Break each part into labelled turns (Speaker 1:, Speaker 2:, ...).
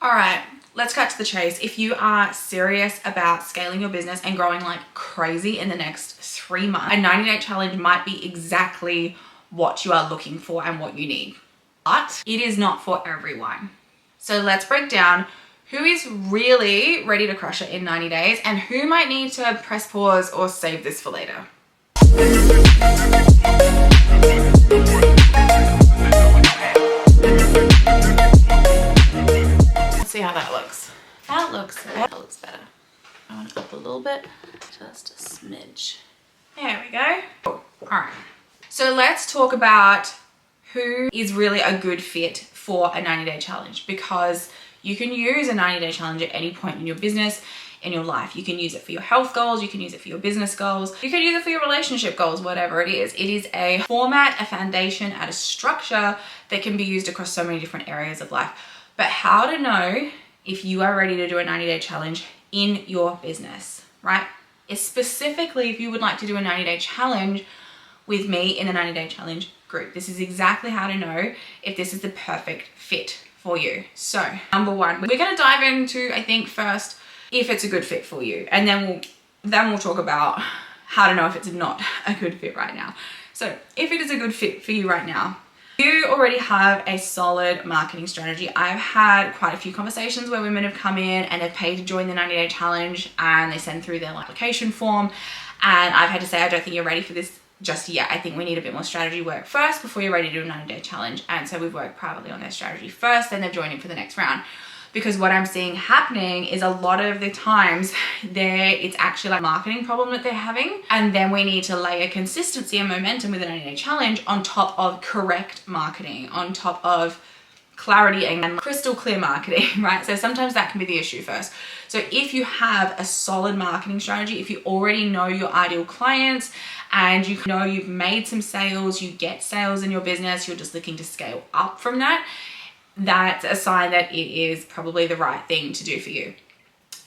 Speaker 1: All right, let's cut to the chase. If you are serious about scaling your business and growing like crazy in the next 3 months, a 90-day challenge might be exactly what you are looking for and what you need. But it is not for everyone. So let's break down who is really ready to crush it in 90 days and who might need to press pause or save this for later. Let's see how that looks. That looks better. I want it up a little bit, just a smidge. There we go. All right. So let's talk about who is really a good fit for a 90-day challenge, because you can use a 90-day challenge at any point in your business, in your life. You can use it for your health goals, you can use it for your business goals, you can use it for your relationship goals, whatever it is. It is a format, a foundation, and a structure that can be used across so many different areas of life. But how to know if you are ready to do a 90-day challenge in your business, right? It's specifically if you would like to do a 90-day challenge with me in the 90-day challenge group. This is exactly how to know if this is the perfect fit for you. So number one, we're going to dive into, I think first, if it's a good fit for you, and then we'll talk about how to know if it's not a good fit right now. So if it is a good fit for you right now, you already have a solid marketing strategy. I've had quite a few conversations where women have come in and have paid to join the 90-day challenge, and they send through their application form, and I've had to say, I don't think you're ready for this just yet. I think we need a bit more strategy work first before you're ready to do a 90-day challenge. And so we've worked privately on their strategy first, then they've joined in for the next round. Because what I'm seeing happening is a lot of the times it's actually like a marketing problem that they're having. And then we need to layer consistency and momentum with a 90-day challenge on top of correct marketing, on top of clarity and crystal clear marketing, right? So sometimes that can be the issue first. So if you have a solid marketing strategy, if you already know your ideal clients and you know you've made some sales, you get sales in your business, you're just looking to scale up from that, that's a sign that it is probably the right thing to do for you.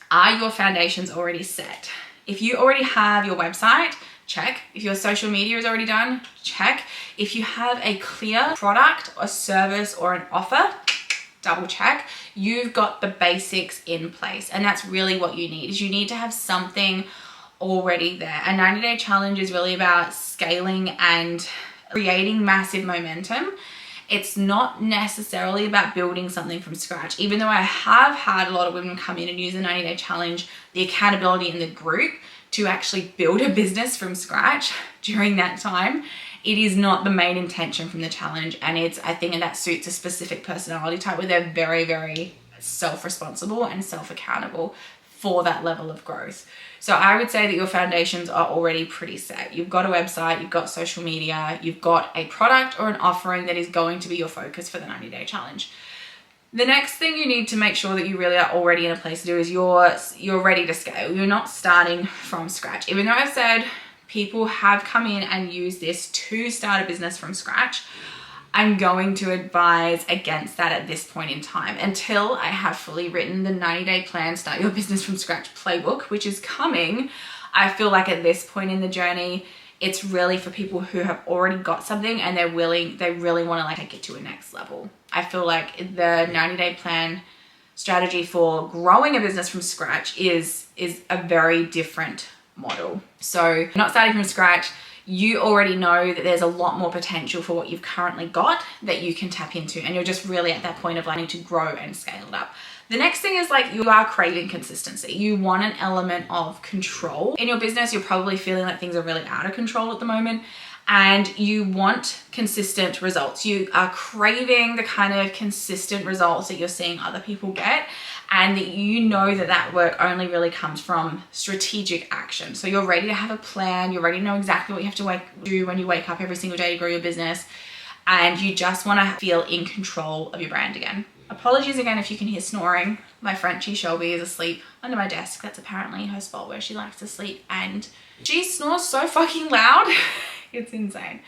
Speaker 1: Are your foundations already set? If you already have your website, check. If your social media is already done, check. If you have a clear product or service or an offer, double check. You've got the basics in place. And that's really what you need, is you need to have something already there. A 90-day challenge is really about scaling and creating massive momentum. It's not necessarily about building something from scratch. Even though I have had a lot of women come in and use the 90-day challenge, the accountability in the group to actually build a business from scratch during that time, it is not the main intention from the challenge. And I think that suits a specific personality type where they're very, very self-responsible and self-accountable for that level of growth. So I would say that your foundations are already pretty set. You've got a website, you've got social media, you've got a product or an offering that is going to be your focus for the 90-day challenge. The next thing you need to make sure that you really are already in a place to do is you're ready to scale. You're not starting from scratch. Even though I've said people have come in and used this to start a business from scratch, I'm going to advise against that at this point in time until I have fully written the 90-day plan, Start Your Business from Scratch playbook, which is coming. I feel like at this point in the journey, it's really for people who have already got something and they really want to take it to a next level. I feel like the 90-day plan strategy for growing a business from scratch is a very different model. So you're not starting from scratch. You already know that there's a lot more potential for what you've currently got that you can tap into. And you're just really at that point of wanting to grow and scale it up. The next thing is you are craving consistency. You want an element of control in your business. You're probably feeling like things are really out of control at the moment and you want consistent results. You are craving the kind of consistent results that you're seeing other people get, and that you know that work only really comes from strategic action. So you're ready to have a plan. You're ready to know exactly what you have to do when you wake up every single day to grow your business, and you just want to feel in control of your brand again. Apologies again if you can hear snoring. My Frenchie Shelby is asleep under my desk. That's apparently her spot where she likes to sleep, and she snores so fucking loud. It's insane.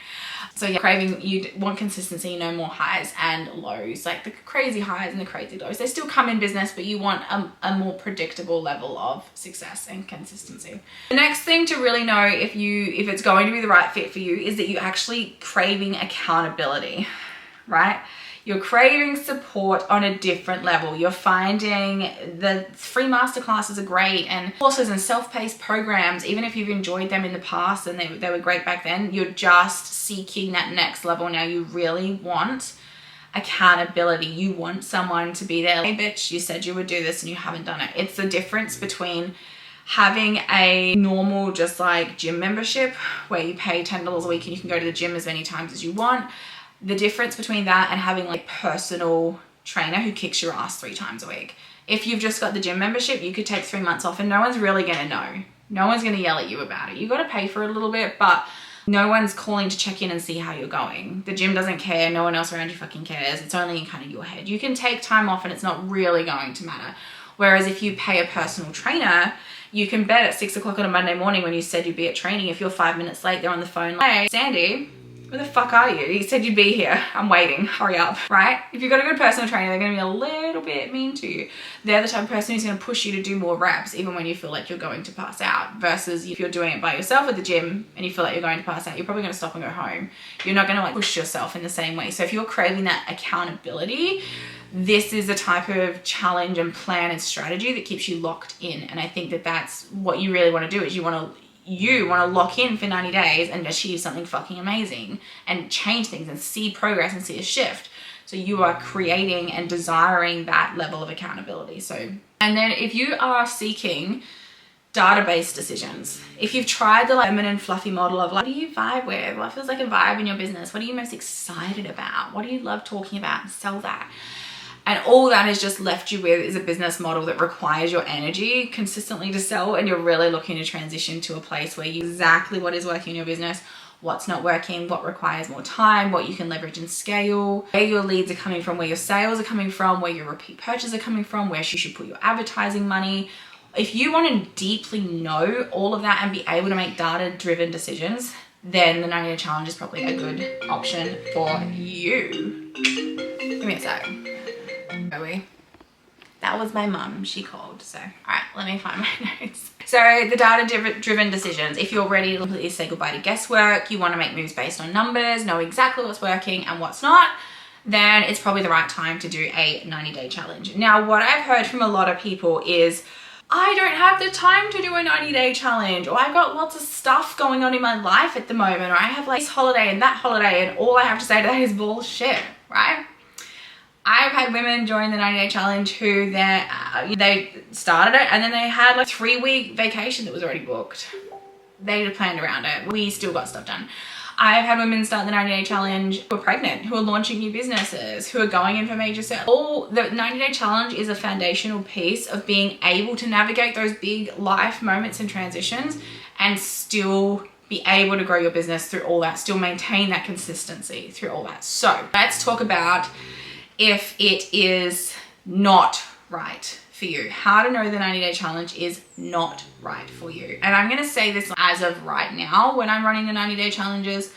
Speaker 1: So yeah, craving, you want consistency, no more highs and lows, like the crazy highs and the crazy lows. They still come in business, but you want a more predictable level of success and consistency. The next thing to really know if it's going to be the right fit for you is that you're actually craving accountability, right? You're craving support on a different level. You're finding the free masterclasses are great, and courses and self-paced programs, even if you've enjoyed them in the past and they were great back then, you're just seeking that next level now. You really want accountability. You want someone to be there. Hey bitch, you said you would do this and you haven't done it. It's the difference between having a normal just like gym membership where you pay $10 a week and you can go to the gym as many times as you want. The difference between that and having like personal trainer who kicks your ass 3 times a week. If you've just got the gym membership, you could take 3 months off and no one's really gonna know. No one's gonna yell at you about it. You gotta pay for it a little bit, but no one's calling to check in and see how you're going. The gym doesn't care. No one else around you fucking cares. It's only in kind of your head. You can take time off and it's not really going to matter. Whereas if you pay a personal trainer, you can bet at 6 o'clock on a Monday morning when you said you'd be at training, if you're 5 minutes late, they're on the phone like, hey, Sandy, where the fuck are you? You said you'd be here. I'm waiting. Hurry up, right? If you've got a good personal trainer, they're going to be a little bit mean to you. They're the type of person who's going to push you to do more reps, even when you feel like you're going to pass out. Versus if you're doing it by yourself at the gym and you feel like you're going to pass out, you're probably going to stop and go home. You're not going to like push yourself in the same way. So if you're craving that accountability, this is a type of challenge and plan and strategy that keeps you locked in. And I think that that's what you really want to do, is you want to lock in for 90 days and achieve something fucking amazing and change things and see progress and see a shift. So you are creating and desiring that level of accountability. So, and then if you are seeking database decisions, if you've tried the like feminine fluffy model of like, what do you vibe with? What feels like a vibe in your business? What are you most excited about? What do you love talking about? Sell that. And all that has just left you with is a business model that requires your energy consistently to sell, and you're really looking to transition to a place where you exactly what is working in your business, what's not working, what requires more time, what you can leverage and scale, where your leads are coming from, where your sales are coming from, where your repeat purchases are coming from, where you should put your advertising money. If you want to deeply know all of that and be able to make data-driven decisions, then the 90-day challenge is probably a good option for you. Give me a sec. That was my mum, she called. So, all right, let me find my notes. So the data-driven decisions, if you're ready to completely say goodbye to guesswork, you want to make moves based on numbers, know exactly what's working and what's not, then it's probably the right time to do a 90-day challenge. Now, what I've heard from a lot of people is, I don't have the time to do a 90-day challenge, or I've got lots of stuff going on in my life at the moment, or I have like this holiday and that holiday, and all I have to say to that is bullshit, right? I've had women join the 90-day challenge who they started it and then they had like a 3-week vacation that was already booked. They had planned around it. We still got stuff done. I've had women start the 90-day challenge who are pregnant, who are launching new businesses, who are going in for major sales. All the 90-day challenge is a foundational piece of being able to navigate those big life moments and transitions and still be able to grow your business through all that, still maintain that consistency through all that. So let's talk about if it is not right for you. How to know the 90-day challenge is not right for you. And I'm going to say this as of right now, when I'm running the 90-day challenges,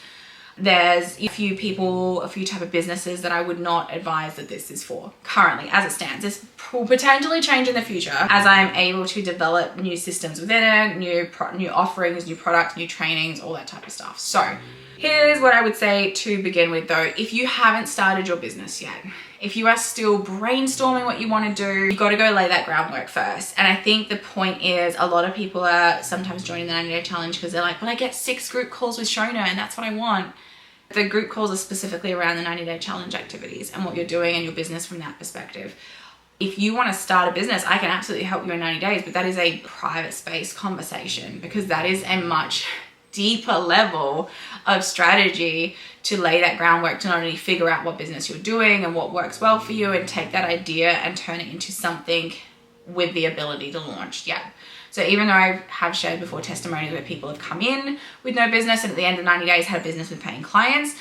Speaker 1: there's a few people, a few type of businesses that I would not advise that this is for currently as it stands. This will potentially change in the future as I'm able to develop new systems within it, new offerings, new products, new trainings, all that type of stuff. So here's what I would say to begin with though. If you haven't started your business yet, if you are still brainstorming what you want to do, you've got to go lay that groundwork first. And I think the point is a lot of people are sometimes joining the 90-day challenge because they're like, well, I get 6 group calls with Shona and that's what I want. The group calls are specifically around the 90-day challenge activities and what you're doing in your business from that perspective. If you want to start a business, I can absolutely help you in 90 days, but that is a private space conversation because that is a much deeper level of strategy to lay that groundwork to not only figure out what business you're doing and what works well for you and take that idea and turn it into something with the ability to launch. Yeah. So even though I have shared before testimonies where people have come in with no business and at the end of 90 days had a business with paying clients,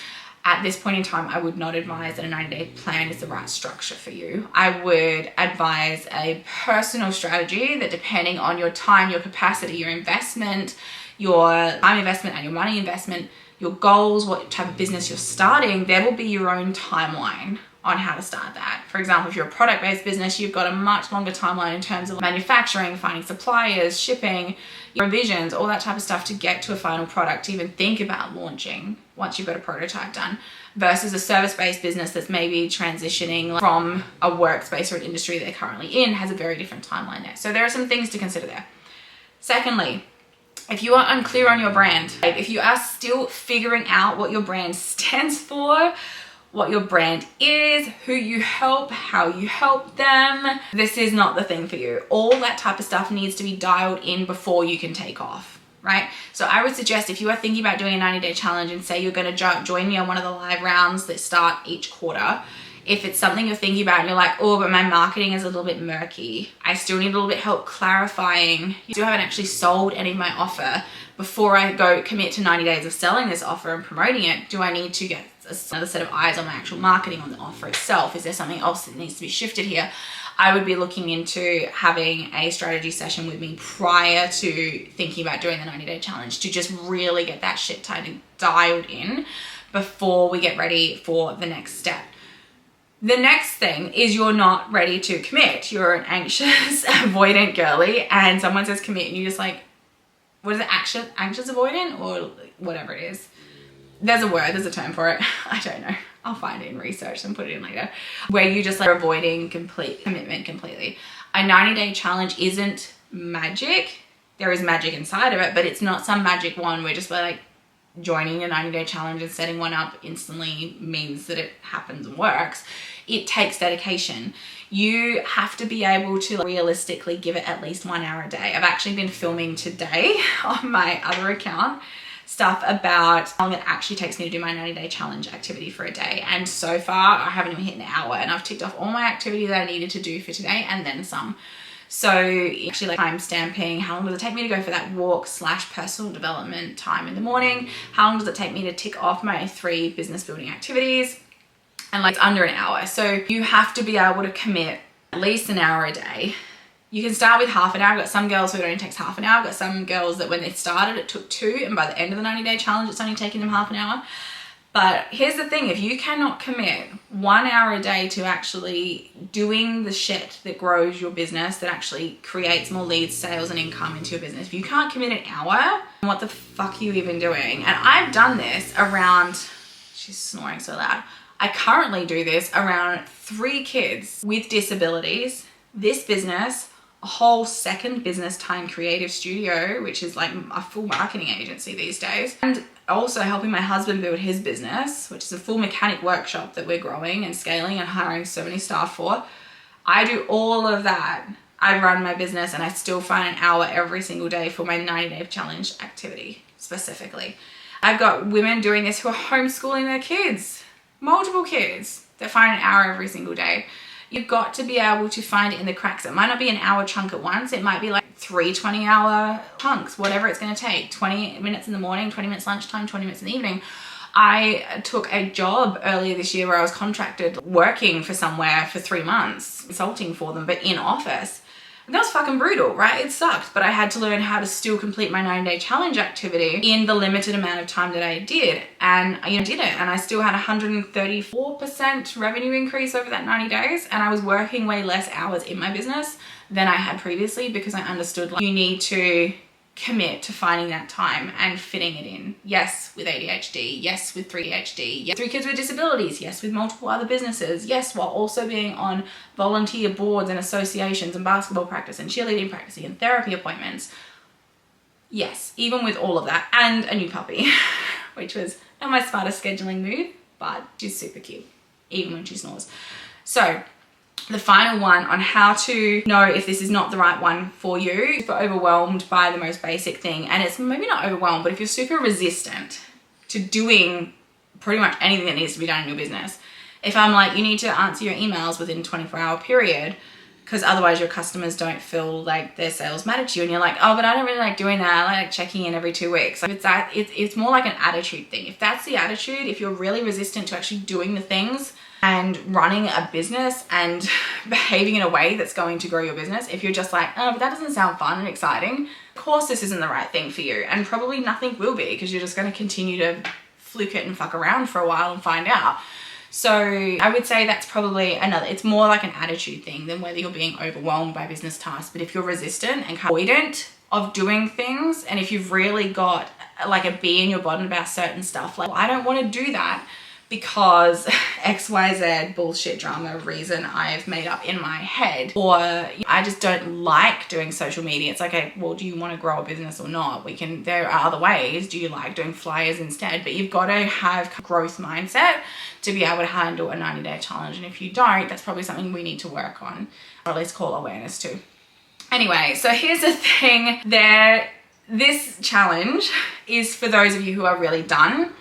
Speaker 1: at this point in time, I would not advise that a 90-day plan is the right structure for you. I would advise a personal strategy that, depending on your time, your capacity, your investment, your time investment and your money investment, your goals, what type of business you're starting, there will be your own timeline on how to start that. For example, if you're a product-based business, you've got a much longer timeline in terms of manufacturing, finding suppliers, shipping, your visions, all that type of stuff to get to a final product, to even think about launching once you've got a prototype done. versus a service-based business that's maybe transitioning from a workspace or an industry they're currently in, has a very different timeline there. So there are some things to consider there. Secondly, if you are unclear on your brand, if you are still figuring out what your brand stands for, what your brand is, who you help, how you help them, this is not the thing for you. All that type of stuff needs to be dialed in before you can take off, right? So I would suggest if you are thinking about doing a 90-day challenge and say you're going to join me on one of the live rounds that start each quarter, if it's something you're thinking about and you're like, oh, but my marketing is a little bit murky, I still need a little bit help clarifying, you still haven't actually sold any of my offer, before I go commit to 90 days of selling this offer and promoting it, do I need to get another set of eyes on my actual marketing on the offer itself? Is there something else that needs to be shifted here? I would be looking into having a strategy session with me prior to thinking about doing the 90-day challenge to just really get that shit dialed in before we get ready for the next step. The next thing is you're not ready to commit. You're an anxious, avoidant girly, and someone says commit and you're just like, what is it, anxious avoidant or whatever it is? There's a word, there's a term for it. I don't know. I'll find it in research and put it in later. Where you just like avoiding complete commitment completely. A 90-day challenge isn't magic. There is magic inside of it, but it's not some magic one where just like joining a 90-day challenge and setting one up instantly means that it happens and works. It takes dedication. You have to be able to realistically give it at least 1 hour a day. I've actually been filming today on my other account stuff about how long it actually takes me to do my 90-day challenge activity for a day. And so far, I haven't even hit an hour and I've ticked off all my activity that I needed to do for today and then some. So actually like time stamping, how long does it take me to go for that walk / personal development time in the morning? How long does it take me to tick off my 3 business building activities? And like it's under an hour. So you have to be able to commit at least an hour a day. You can start with half an hour. I've got some girls who it only takes half an hour. I've got some girls that when they started, it took 2. And by the end of the 90-day challenge, it's only taking them half an hour. But here's the thing, if you cannot commit 1 hour a day to actually doing the shit that grows your business, that actually creates more leads, sales, and income into your business, if you can't commit an hour, what the fuck are you even doing? And I've done this around, she's snoring so loud. I currently do this around 3 kids with disabilities, this business, a whole second business, Time Creative Studio, which is like a full marketing agency these days, and also helping my husband build his business, which is a full mechanic workshop that we're growing and scaling and hiring so many staff for. I do all of that. I run my business and I still find an hour every single day for my 90-day challenge activity specifically. I've got women doing this who are homeschooling their kids, multiple kids, that find an hour every single day. You've got to be able to find it in the cracks. It might not be an hour chunk at once. It might be like 3 20-hour chunks, whatever it's going to take. 20 minutes in the morning, 20 minutes lunchtime, 20 minutes in the evening. I took a job earlier this year where I was contracted working for somewhere for 3 months, consulting for them, but in office. And that was fucking brutal, right? It sucked, but I had to learn how to still complete my 90-day challenge activity in the limited amount of time that I did. And I did it, and I still had 134% revenue increase over that 90 days. And I was working way less hours in my business than I had previously because I understood like, you need to commit to finding that time and fitting it in. Yes, with ADHD. Yes, with 3HD. Yes, 3 kids with disabilities. Yes, with multiple other businesses. Yes, while also being on volunteer boards and associations and basketball practice and cheerleading practice and therapy appointments. Yes, even with all of that and a new puppy, which was not my smartest scheduling move, but she's super cute, even when she snores. So the final one on how to know if this is not the right one for you. Super overwhelmed by the most basic thing, and it's maybe not overwhelmed, but if you're super resistant to doing pretty much anything that needs to be done in your business. If I'm like, you need to answer your emails within a 24-hour period because otherwise your customers don't feel like their sales matter to you, and you're like, oh, but I don't really like doing that. I like checking in every 2 weeks. So it's more like an attitude thing. If that's the attitude, if you're really resistant to actually doing the things and running a business and behaving in a way that's going to grow your business, if you're just like, oh, but that doesn't sound fun and exciting, of course this isn't the right thing for you, and probably nothing will be because you're just going to continue to fluke it and fuck around for a while and find out. So I would say that's probably it's more like an attitude thing than whether you're being overwhelmed by business tasks. But if you're resistant and avoidant of doing things, and if you've really got like a bee in your bottom about certain stuff, like, well, I don't want to do that because XYZ bullshit drama reason I've made up in my head, or I just don't like doing social media. It's like, okay, well, do you want to grow a business or not? There are other ways. Do you like doing flyers instead? But you've got to have growth mindset to be able to handle a 90-day challenge. And if you don't, that's probably something we need to work on, or at least call awareness to. Anyway, so here's the thing there. This challenge is for those of you who are really done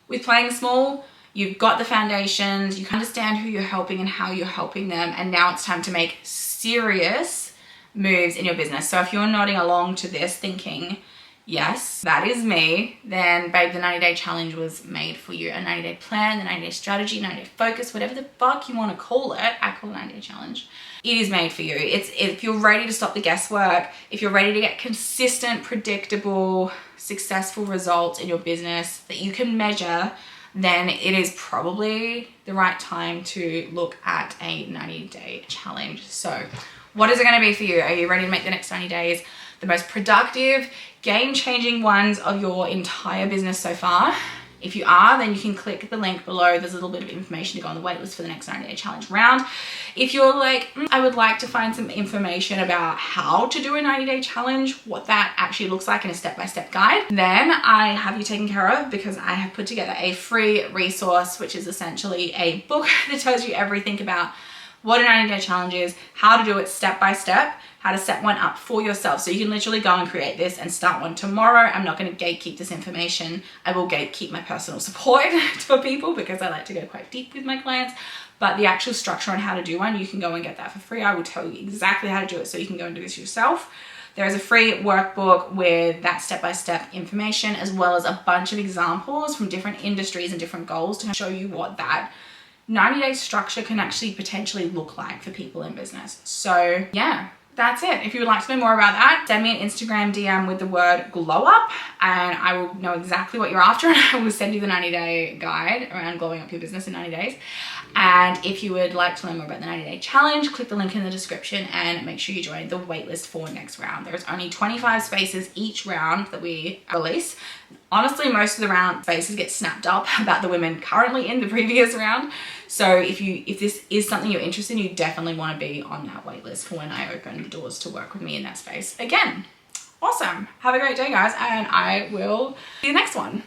Speaker 1: with playing small. You've got the foundations, you understand who you're helping and how you're helping them, and now it's time to make serious moves in your business. So if you're nodding along to this thinking, yes, that is me, then babe, the 90-day challenge was made for you. A 90-day plan, the 90-day strategy, 90-day focus, whatever the fuck you want to call it, I call it 90-day challenge. It is made for you. If you're ready to stop the guesswork, if you're ready to get consistent, predictable, successful results in your business that you can measure, then it is probably the right time to look at a 90-day challenge. So what is it going to be for you? Are you ready to make the next 90 days the most productive, game-changing ones of your entire business so far? If you are, then you can click the link below. There's a little bit of information to go on the waitlist for the next 90-day challenge round. If you're like, I would like to find some information about how to do a 90-day challenge, what that actually looks like in a step-by-step guide, then I have you taken care of, because I have put together a free resource, which is essentially a book that tells you everything about what a 90-day challenge is, how to do it step by step, how to set one up for yourself. So you can literally go and create this and start one tomorrow. I'm not going to gatekeep this information. I will gatekeep my personal support for people because I like to go quite deep with my clients. But the actual structure on how to do one, you can go and get that for free. I will tell you exactly how to do it so you can go and do this yourself. There is a free workbook with that step-by-step information, as well as a bunch of examples from different industries and different goals to show you what that 90-day structure can actually potentially look like for people in business. So yeah, that's it. If you would like to know more about that, send me an Instagram DM with the word glow up and I will know exactly what you're after, and I will send you the 90-day guide around glowing up your business in 90 days. And if you would like to learn more about the 90-day challenge, click the link in the description and make sure you join the waitlist for next round. There's only 25 spaces each round that we release. Honestly, most of the round spaces get snapped up about the women currently in the previous round. So if this is something you're interested in, you definitely want to be on that waitlist for when I open the doors to work with me in that space again. Awesome. Have a great day, guys, and I will see you next one.